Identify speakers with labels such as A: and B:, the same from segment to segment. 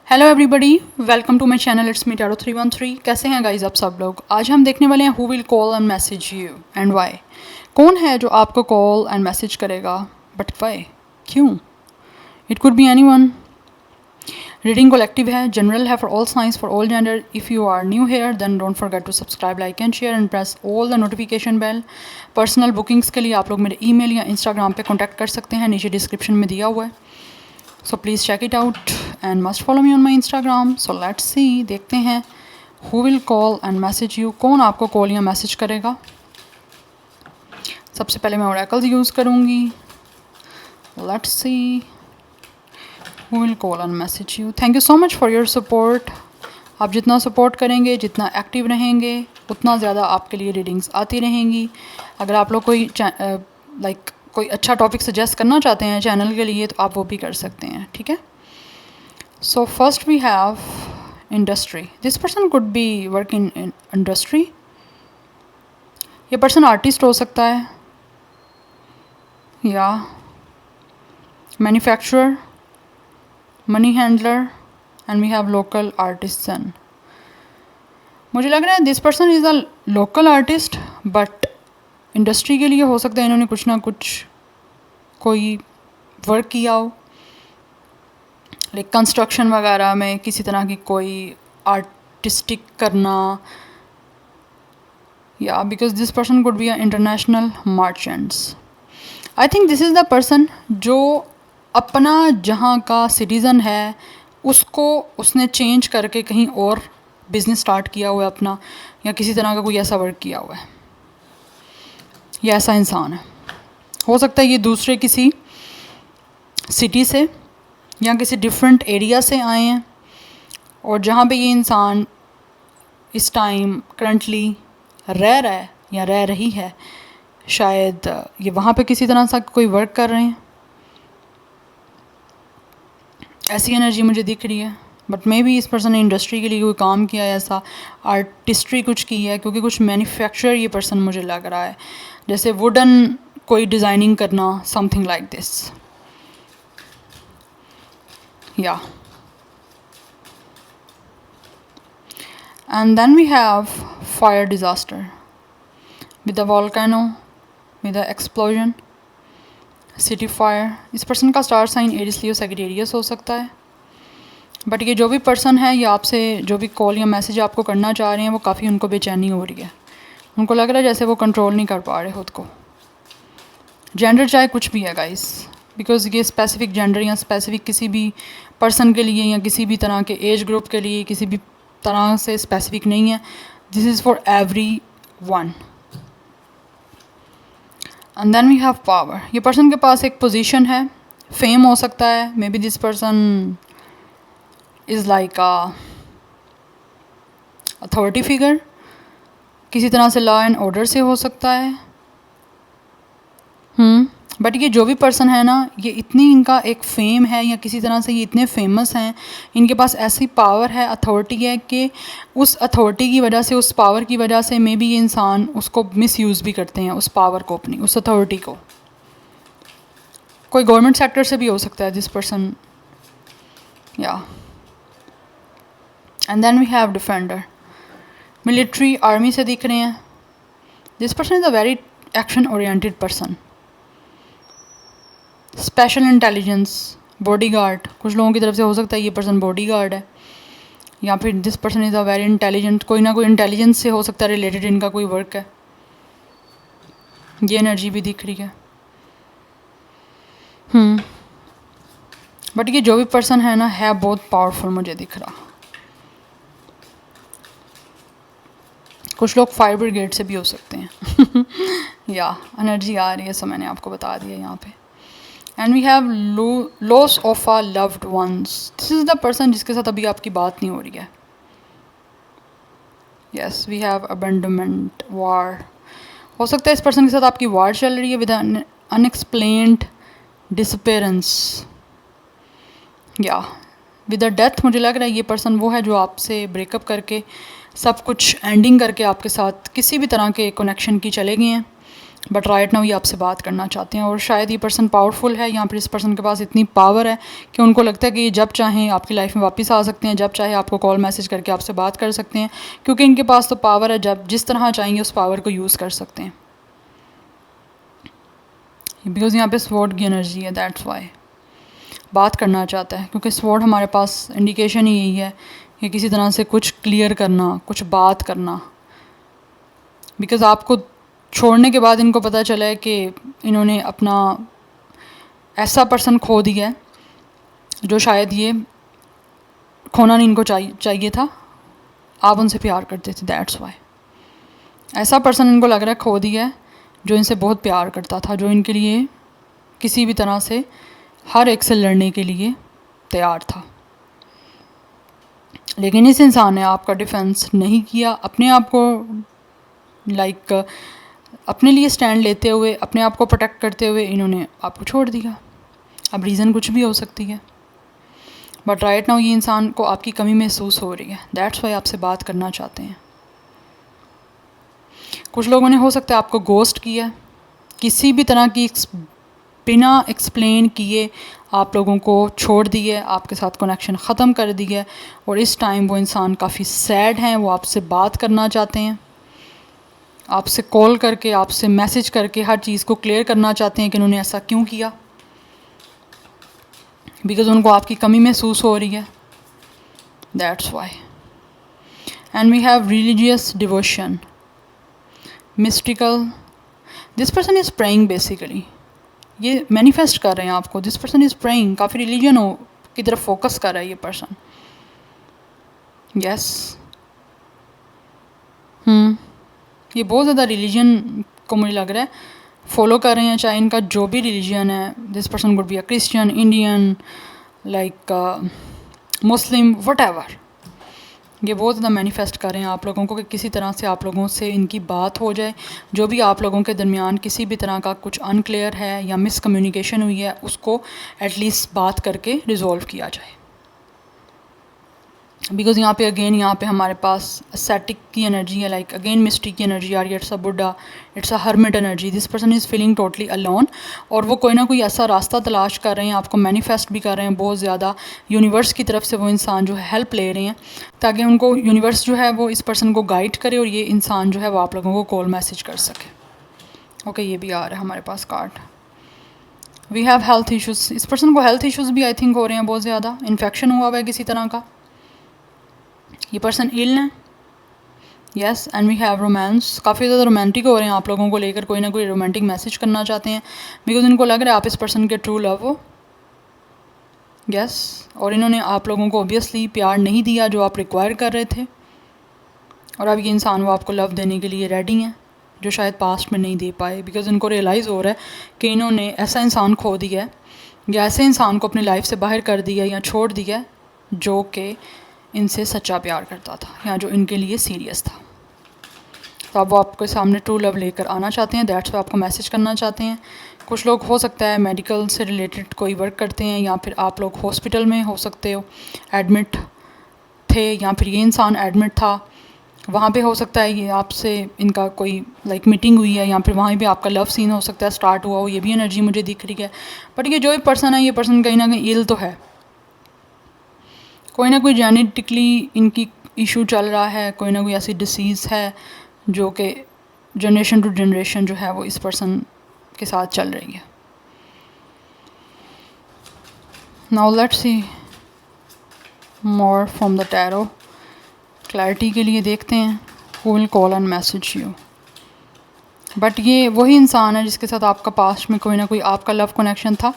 A: Hello everybody, welcome to my channel it's me tarot 313। कैसे हैं guys आप सब लोग। आज हम देखने वाले हैं who will call and message you and why. कौन है जो आपको कॉल एंड मैसेज करेगा, बट वाई, क्यों। It could be anyone. Reading collective है, जनरल है for all signs, for all gender. If you are new here then don't forget to subscribe, like and share and press all the notification bell. Personal bookings के लिए आप लोग मेरे email या Instagram पे contact कर सकते हैं, नीचे डिस्क्रिप्शन में दिया हुआ है। So please check it out and must follow me on my Instagram. So let's see, देखते हैं who will call and message you. कौन आपको कॉल या मैसेज करेगा। सबसे पहले मैं ओरेकल्स यूज़ करूँगी। Let's see who will call and message you. Thank you so much for your support. आप जितना सपोर्ट करेंगे, जितना एक्टिव रहेंगे, उतना ज़्यादा आपके लिए रीडिंग्स आती रहेंगी। अगर आप लोग कोई कोई अच्छा टॉपिक सजेस्ट करना चाहते हैं चैनल के लिए, तो आप वो भी कर सकते हैं, ठीक है। So first we have industry. This person could be work in industry. ये पर्सन आर्टिस्ट हो सकता है या manufacturer, money handler, and we have local artisan. मुझे लग रहा है this person is a local artist, but industry के लिए हो सकता है इन्होंने कुछ ना कुछ कोई वर्क किया हो, लाइक कंस्ट्रक्शन वगैरह में किसी तरह की कोई आर्टिस्टिक करना, या because this person could be a international merchants. I think this is the person जो अपना जहाँ का सिटीज़न है उसको उसने चेंज करके कहीं और बिजनेस स्टार्ट किया हुआ है अपना, या किसी तरह का कोई ऐसा वर्क किया हुआ है, या ऐसा इंसान है। हो सकता है ये दूसरे किसी सिटी से या किसी डिफरेंट एरिया से आए हैं, और जहाँ पे ये इंसान इस टाइम करंटली रह रहा है या रह रही है, शायद ये वहाँ पे किसी तरह सा कोई वर्क कर रहे हैं। ऐसी एनर्जी मुझे दिख रही है, बट मे बी इस पर्सन ने इंडस्ट्री के लिए कोई काम किया है, ऐसा आर्टिस्ट्री कुछ की है, क्योंकि कुछ मैन्युफैक्चर ये पर्सन मुझे लग रहा है, जैसे वुडन कोई डिज़ाइनिंग करना, समथिंग लाइक दिस, या। And then we have fire disaster with the volcano, with the explosion, city fire. इस पर्सन का star sign Aries Leo Sagittarius हो सकता है, बट ये जो भी पर्सन है, ये आपसे जो भी कॉल या मैसेज आपको करना चाह रहे हैं, वो काफ़ी उनको बेचैनी हो रही है। उनको लग रहा है जैसे वो कंट्रोल नहीं कर पा रहे खुद को। जेंडर चाहे कुछ भी है गाइस, बिकॉज ये स्पेसिफिक जेंडर या स्पेसिफिक किसी भी पर्सन के लिए या किसी भी तरह के एज ग्रुप के लिए किसी भी तरह से स्पेसिफिक नहीं है। This is for everyone. And then we have power. ये पर्सन के पास एक पोजीशन है, फेम हो सकता है। Maybe this person is like a authority figure, किसी तरह से लॉ एंड ऑर्डर से हो सकता है। बट ये जो भी पर्सन है ना, ये इतनी इनका एक फेम है या किसी तरह से ये इतने फेमस हैं, इनके पास ऐसी पावर है, अथॉरिटी है, कि उस अथॉरिटी की वजह से, उस पावर की वजह से मे बी ये इंसान उसको मिसयूज़ भी करते हैं, उस पावर को, अपनी उस अथॉरिटी को। कोई गवर्नमेंट सेक्टर से भी हो सकता है दिस पर्सन, या। And then we have defender. Military, army से दिख रहे हैं। This person is a very action oriented person. Special intelligence, bodyguard, कुछ लोगों की तरफ से हो सकता है ये पर्सन बॉडीगार्ड है, या फिर this person is a very intelligent, कोई ना कोई इंटेलिजेंस से हो सकता है रिलेटेड इनका कोई वर्क है। ये एनर्जी भी दिख रही है। बट ये जो भी पर्सन है ना, है बहुत पावरफुल मुझे दिख रहा। कुछ लोग फायर ब्रिगेड से भी हो सकते हैं या एनर्जी आ रही है, सो मैंने आपको बता दिया यहाँ पे। And we have loss of a loved ones. This is the person जिसके साथ अभी आपकी बात नहीं हो रही है। Yes, we have abandonment, war. हो सकता है इस पर्सन के साथ आपकी वार चल रही है विद अनएक्सप्लेन्ड डिसअपेरेंस, या विद अ डेथ। मुझे लग रहा है ये पर्सन वो है जो आपसे ब्रेकअप करके, सब कुछ एंडिंग करके आपके साथ किसी भी तरह के कनेक्शन की चले गए हैं, बट राइट नाउ ये आपसे बात करना चाहते हैं, और शायद ये पर्सन पावरफुल है, यहाँ पर इस पर्सन के पास इतनी पावर है कि उनको लगता है कि ये जब चाहें आपकी लाइफ में वापस आ सकते हैं, जब चाहे आपको कॉल मैसेज करके आपसे बात कर सकते हैं, क्योंकि इनके पास तो पावर है, जब जिस तरह चाहेंगे उस पावर को यूज़ कर सकते हैं। बिकॉज यहाँ पे स्वॉर्ड की एनर्जी है, दैट्स वाई बात करना चाहता है, क्योंकि स्वॉर्ड हमारे पास इंडिकेशन ही यही है कि किसी तरह से कुछ क्लियर करना, कुछ बात करना। बिकॉज आपको छोड़ने के बाद इनको पता चला है कि इन्होंने अपना ऐसा पर्सन खो दिया है जो शायद ये खोना नहीं इनको चाहिए था। आप उनसे प्यार करते थे, दैट्स वाई ऐसा पर्सन इनको लग रहा है खो दिया है जो इनसे बहुत प्यार करता था, जो इनके लिए किसी भी तरह से हर एक से लड़ने के लिए तैयार था। लेकिन इस इंसान ने आपका डिफेंस नहीं किया, अपने आप को अपने लिए स्टैंड लेते हुए, अपने आप को प्रोटेक्ट करते हुए इन्होंने आपको छोड़ दिया। अब रीज़न कुछ भी हो सकती है, बट राइट नाउ ये इंसान को आपकी कमी महसूस हो रही है, दैट्स वाई आपसे बात करना चाहते हैं। कुछ लोगों ने हो सकता है आपको गोस्ट किया, किसी भी तरह की बिना एक्सप्लेन किए आप लोगों को छोड़ दिए, आपके साथ कनेक्शन ख़त्म कर दिया, और इस टाइम वो इंसान काफ़ी सैड हैं, वो आपसे बात करना चाहते हैं, आपसे कॉल करके, आपसे मैसेज करके हर चीज़ को क्लियर करना चाहते हैं कि उन्होंने ऐसा क्यों किया, बिकॉज़ उनको आपकी कमी महसूस हो रही है, that's why. And we have religious devotion, mystical, this person is praying basically, ये मैनिफेस्ट कर रहे हैं आपको, दिस पर्सन इज़ प्रेइंग, काफ़ी रिलीजन की तरफ फोकस कर रहा है ये पर्सन, यस ये बहुत ज़्यादा रिलीजन को मुझे लग रहा है फॉलो कर रहे हैं, चाहे इनका जो भी रिलीजन है। This person would be a Christian, Indian, like Muslim, what ये बहुत ज़्यादा मैनिफेस्ट कर रहे हैं आप लोगों को कि किसी तरह से आप लोगों से इनकी बात हो जाए, जो भी आप लोगों के दरमियान किसी भी तरह का कुछ अनक्लियर है या मिसकम्युनिकेशन हुई है, उसको एटलीस्ट बात करके रिजॉल्व किया जाए। बिकॉज यहाँ पे अगेन यहाँ पे हमारे पास एस्थेटिक की एनर्जी है, लाइक अगेन मिस्ट्री की एनर्जी आ रही है, इट्स अ बुड्ढा, it's a hermit energy, this person is feeling totally alone, और वो कोई ना कोई ऐसा रास्ता तलाश कर रहे हैं, आपको मैनिफेस्ट भी कर रहे हैं बहुत ज़्यादा, यूनिवर्स की तरफ से वो इंसान जो है हेल्प ले रहे हैं ताकि उनको यूनिवर्स जो है वो इस पर्सन को गाइड करे और ये इंसान जो है वो आप लोगों को कॉल मैसेज कर सके। ओके ये भी आ रहा है हमारे पास card. We have health issues, इस पर्सन को हेल्थ इशूज़ भी आई थिंक हो रहे हैं बहुत ज़्यादा, इन्फेक्शन हुआ हुआ है किसी तरह का, ये पर्सन इल है, yes. And we have romance, काफ़ी ज़्यादा रोमांटिक हो रहे हैं आप लोगों को लेकर, कोई ना कोई रोमांटिक मैसेज करना चाहते हैं, बिकॉज इनको लग रहा है आप इस पर्सन के ट्रू लव हो, यस। और इन्होंने आप लोगों को ऑब्वियसली प्यार नहीं दिया जो आप रिक्वायर कर रहे थे, और अब ये इंसान वो आपको लव देने के लिए रेडी हैं जो शायद पास्ट में नहीं दे पाए, बिकॉज इनको रियलाइज़ हो रहा है कि इन्होंने ऐसा इंसान खो दिया है या ऐसे इंसान को अपनी लाइफ से बाहर कर दिया या छोड़ दिया जो कि इनसे सच्चा प्यार करता था या जो इनके लिए सीरियस था। तो अब वो आपके सामने ट्रू लव लेकर आना चाहते हैं, दैट्स वो आपको मैसेज करना चाहते हैं। कुछ लोग हो सकता है मेडिकल से रिलेटेड कोई वर्क करते हैं, या फिर आप लोग हॉस्पिटल में हो सकते हो एडमिट थे, या फिर ये इंसान एडमिट था, वहाँ पे हो सकता है ये आपसे इनका कोई लाइक मीटिंग हुई है, या फिर वहाँ पे आपका लव सीन हो सकता है स्टार्ट हुआ हो, ये भी एनर्जी मुझे दिख रही है। बट ये जो भी पर्सन है, ये पर्सन कहीं ना कहीं इल तो है, कोई ना कोई जेनेटिकली इनकी इशू चल रहा है, कोई ना कोई ऐसी डिसीज़ है जो कि जनरेशन टू जनरेशन जो है वो इस पर्सन के साथ चल रही है। Now let's see more from the tarot, clarity के लिए देखते हैं who will call and message you. But ये वही इंसान है जिसके साथ आपका पास्ट में कोई ना कोई आपका लव कनेक्शन था,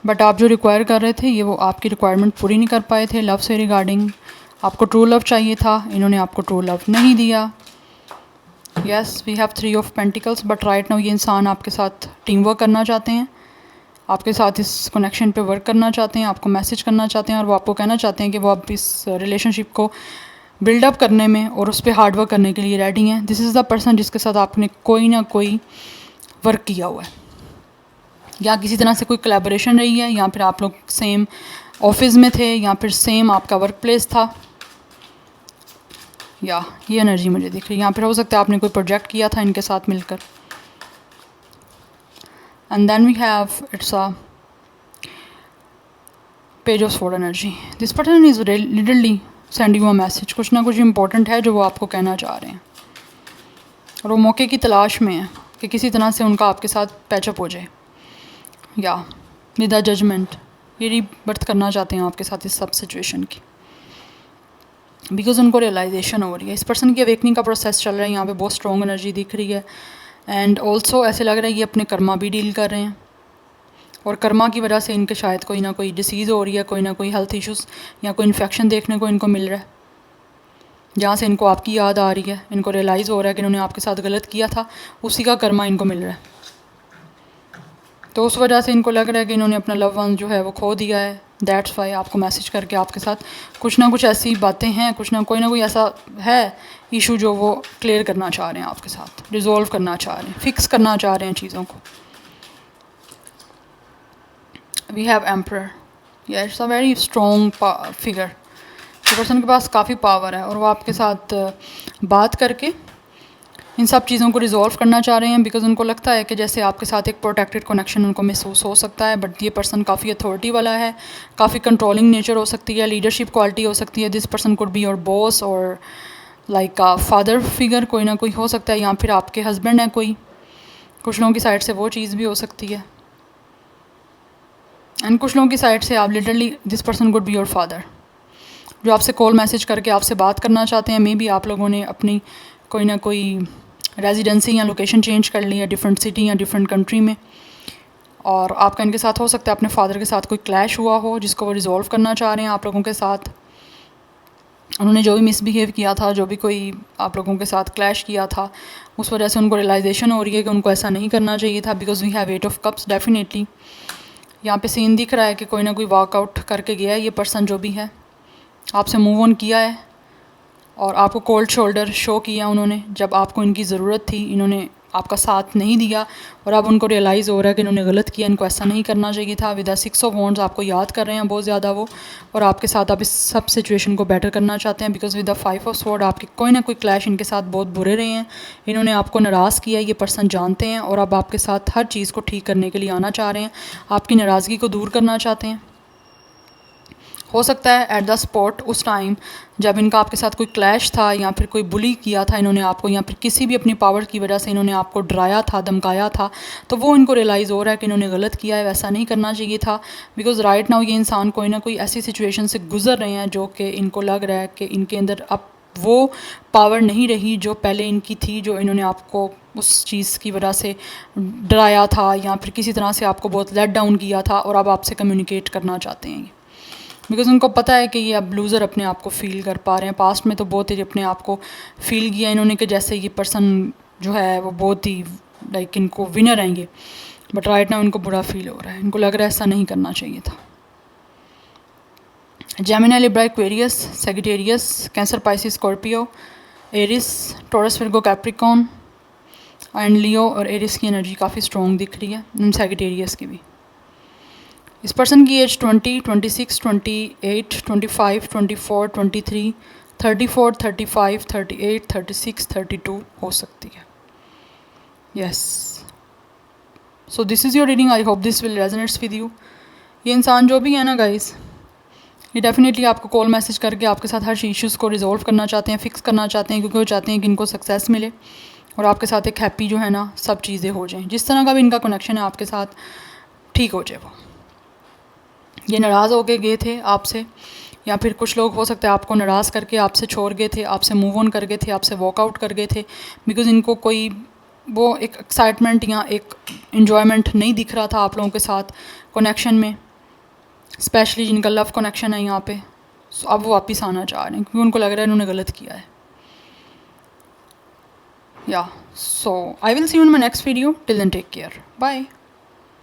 A: बट आप जो रिक्वायर कर रहे थे ये वो आपकी रिक्वायरमेंट पूरी नहीं कर पाए थे लव से रिगार्डिंग। आपको ट्रू लव चाहिए था, इन्होंने आपको ट्रू लव नहीं दिया। Yes, we have 3 of pentacles, but right now ये इंसान आपके साथ टीम वर्क करना चाहते हैं, आपके साथ इस कनेक्शन पे वर्क करना चाहते हैं, आपको मैसेज करना चाहते हैं, और वो आपको कहना चाहते हैं कि वो आप इस रिलेशनशिप को बिल्डअप करने में और उस पर हार्ड वर्क करने के लिए रेडी हैं। दिस इज़ द पर्सन जिसके साथ आपने कोई ना कोई वर्क किया हुआ है, या किसी तरह से कोई कोलैबोरेशन रही है, या फिर आप लोग सेम ऑफिस में थे, या फिर सेम आपका वर्क प्लेस था, या ये एनर्जी मुझे दिख रही है। यहाँ पर हो सकता है आपने कोई प्रोजेक्ट किया था इनके साथ मिलकर, and then we have it's a page of sword energy. This person is literally sending a message, कुछ ना कुछ इंपॉर्टेंट है जो वो आपको कहना चाह रहे हैं और वो मौके की तलाश में है कि किसी तरह से उनका आपके साथ पैचअप हो जाए या विद अ जजमेंट ये रीबर्थ करना चाहते हैं आपके साथ इस सब सिचुएशन की, बिकॉज उनको रियलाइजेशन हो रही है। इस पर्सन की अवेकनिंग का प्रोसेस चल रहा है, यहाँ पे बहुत स्ट्रॉन्ग एनर्जी दिख रही है एंड ऑल्सो ऐसे लग रहा है ये अपने कर्मा भी डील कर रहे हैं और कर्मा की वजह से इनके शायद कोई ना कोई डिसीज़ हो रही है, कोई ना कोई हेल्थ इश्यूज़ या कोई इन्फेक्शन देखने को इनको मिल रहा है, जहाँ से इनको आपकी याद आ रही है, इनको रियलाइज़ हो रहा है कि इन्होंने आपके साथ गलत किया था, उसी का कर्मा इनको मिल रहा है। तो उस वजह से इनको लग रहा है कि इन्होंने अपना लव वन जो है वो खो दिया है। दैट्स वाई आपको मैसेज करके आपके साथ कुछ ना कुछ ऐसी बातें हैं, कुछ ना कोई ऐसा है इशू जो वो क्लियर करना चाह रहे हैं आपके साथ, रिजॉल्व करना चाह रहे हैं, फिक्स करना चाह रहे हैं चीज़ों को। वी हैव एम्परर, या it's a very strong figure. तो पर्सन के पास काफ़ी पावर है और वो आपके साथ बात करके इन सब चीज़ों को रिजॉल्व करना चाह रहे हैं, बिकॉज उनको लगता है कि जैसे आपके साथ एक प्रोटेक्टेड कनेक्शन उनको महसूस हो सकता है, बट ये पर्सन काफ़ी अथॉरिटी वाला है, काफ़ी कंट्रोलिंग नेचर हो सकती है, लीडरशिप क्वालिटी हो सकती है। This person could be your boss और लाइक फादर फिगर कोई ना कोई हो सकता है, या फिर आपके हस्बैंड है कोई, कुछ लोगों की साइड से वो चीज़ भी हो सकती है एंड कुछ लोगों की साइड से आप literally this person could be your father जो आपसे कॉल मैसेज करके आपसे बात करना चाहते हैं। मे बी आप लोगों ने अपनी कोई ना कोई रेजिडेंसी या लोकेशन चेंज कर ली है डिफरेंट सिटी या डिफरेंट कंट्री में, और आपका इनके साथ हो सकता है अपने फादर के साथ कोई क्लैश हुआ हो जिसको वो रिजॉल्व करना चाह रहे हैं आप लोगों के साथ। उन्होंने जो भी मिसबिहेव किया था, जो भी कोई आप लोगों के साथ क्लैश किया था, उस वजह से उनको रियलाइजेशन हो रही है कि उनको ऐसा नहीं करना चाहिए था, because we have 8 of cups. Definitely यहाँ पे सीन दिख रहा है कि कोई ना कोई वर्कआउट करके गया है ये पर्सन जो भी है, आपसे मूव ऑन किया है और आपको कोल्ड शोल्डर शो किया उन्होंने जब आपको इनकी ज़रूरत थी, इन्होंने आपका साथ नहीं दिया और अब उनको रियलाइज़ हो रहा है कि इन्होंने गलत किया, इनको ऐसा नहीं करना चाहिए था। विद 6 ऑफ वॉन्ड्स आपको याद कर रहे हैं बहुत ज़्यादा वो, और आपके साथ आप इस सब सिचुएशन को बेटर करना चाहते हैं, बिकॉज विद 5 ऑफ स्वॉर्ड आपके कोई ना कोई क्लैश इनके साथ बहुत बुरे रहे हैं, इन्होंने आपको नाराज़ किया, ये पर्सन जानते हैं और अब आपके साथ हर चीज़ को ठीक करने के लिए आना चाह रहे हैं, आपकी नाराज़गी को दूर करना चाहते हैं। हो सकता है एट द स्पॉट उस टाइम जब इनका आपके साथ कोई क्लैश था या फिर कोई बुली किया था इन्होंने आपको, या फिर किसी भी अपनी पावर की वजह से इन्होंने आपको डराया था, धमकाया था, तो वो इनको रियलाइज़ हो रहा है कि इन्होंने गलत किया है, वैसा नहीं करना चाहिए था। बिकॉज राइट नाउ ये इंसान कोई ना कोई ऐसी सिचुएशन से गुजर रहे हैं जो कि इनको लग रहा है कि इनके अंदर अब वो पावर नहीं रही जो पहले इनकी थी, जो इन्होंने आपको उस चीज़ की वजह से डराया था या फिर किसी तरह से आपको बहुत लेट डाउन किया था, और अब आपसे कम्युनिकेट करना चाहते हैं बिकॉज उनको पता है कि ये अब लूज़र अपने आप को फ़ील कर पा रहे हैं। पास्ट में तो बहुत ही अपने आप को फ़ील किया इन्होंने कि जैसे ये पर्सन जो है वो बहुत ही लाइक इनको विनर आएंगे, बट राइट नाउ इनको बुरा फील हो रहा है, इनको लग रहा है ऐसा नहीं करना चाहिए था। Gemini, Libra, Aquarius, Sagittarius, Cancer, Pisces, Scorpio, Aries, Taurus, Virgo, Capricorn and Leo, और एरिस की एनर्जी काफ़ी स्ट्रॉन्ग दिख रही है, सैजिटेरियस की भी। इस पर्सन की एज 20, 26, 28, 25, 24, 23, 34, 35, 38, 36, 32 हो सकती है। Yes, so this is your reading. I hope this will resonates with you. ये इंसान जो भी है ना गाइस, ये डेफिनेटली आपको कॉल मैसेज करके आपके साथ हर इश्यूज़ को रिजॉल्व करना चाहते हैं, फिक्स करना चाहते हैं, क्योंकि वो चाहते हैं कि इनको सक्सेस मिले और आपके साथ एक हैप्पी जो है ना सब चीज़ें हो जाएं, जिस तरह का भी इनका कनेक्शन है आपके साथ ठीक हो जाए। वो ये नाराज़ हो के गए थे आपसे, या फिर कुछ लोग हो सकता है आपको नाराज़ करके आपसे छोड़ गए थे, आपसे मूव ऑन कर गए थे, आपसे वॉकआउट कर गए थे, बिकॉज़ इनको कोई वो एक एक्साइटमेंट या एक इन्जॉयमेंट नहीं दिख रहा था आप लोगों के साथ कनेक्शन में, स्पेशली जिनका लव कनेक्शन है यहाँ पे। सो अब वो वापस आना चाह रहे हैं क्योंकि उनको लग रहा है इन्होंने गलत किया है। या so I will see you in my next video. Till then take care, bye.